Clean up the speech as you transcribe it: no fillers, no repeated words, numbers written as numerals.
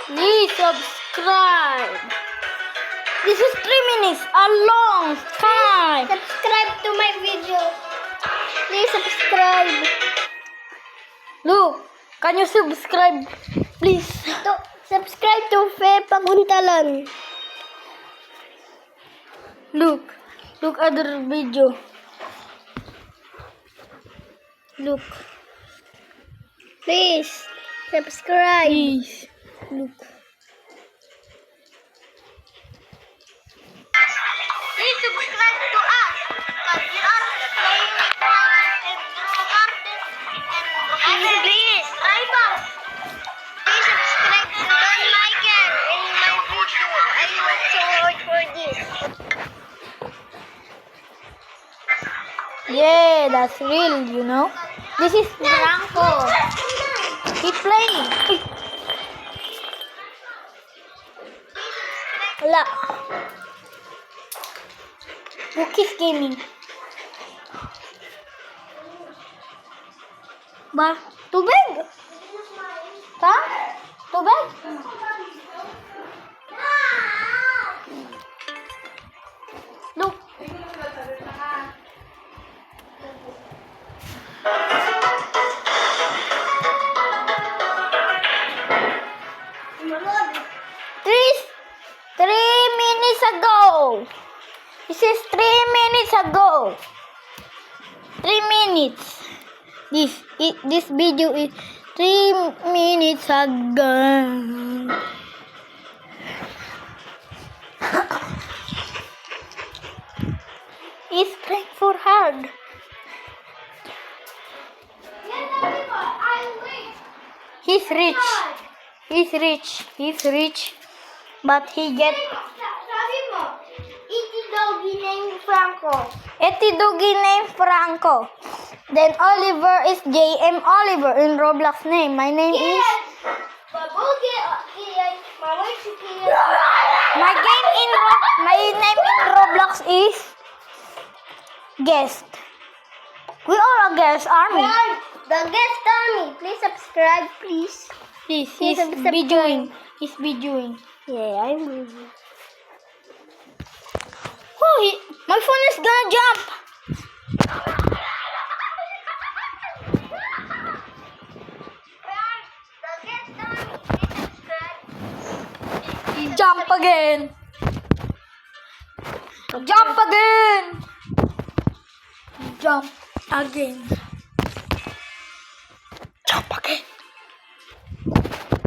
Please subscribe. This is 3 minutes, a long time. Subscribe to my video. Please subscribe. Look, can you subscribe, please? Subscribe to Fe Paguntalan. Look other video. Look, Please subscribe. please. Look. Please subscribe to us because we are playing Minecraft and Blue Garden and please subscribe us. Please subscribe to Don Michael in my video. I work so hard for this. Yeah, that's real, you know. This is Franco. He playing. Wala. Cookies gaming. Ba? Tubig? Ha? Tubig? Look. Three minutes ago. This is 3 minutes ago. 3 minutes. This video is 3 minutes ago. He's trying for hard. He's rich. He's rich. But he get Sabi mo, iti doggy named Franco. Etidugi name Franco. Then Oliver is JM Oliver in Roblox name. My name is Babugi, mama chicken. my name in Roblox is Guest. We all are Guest Army. The guest army. Please subscribe, please. He's subscribe. videoing. Yeah, I'm with you. Oh, my phone is gonna jump. The guest army. Please subscribe. Jump again. Jump again. Jump again.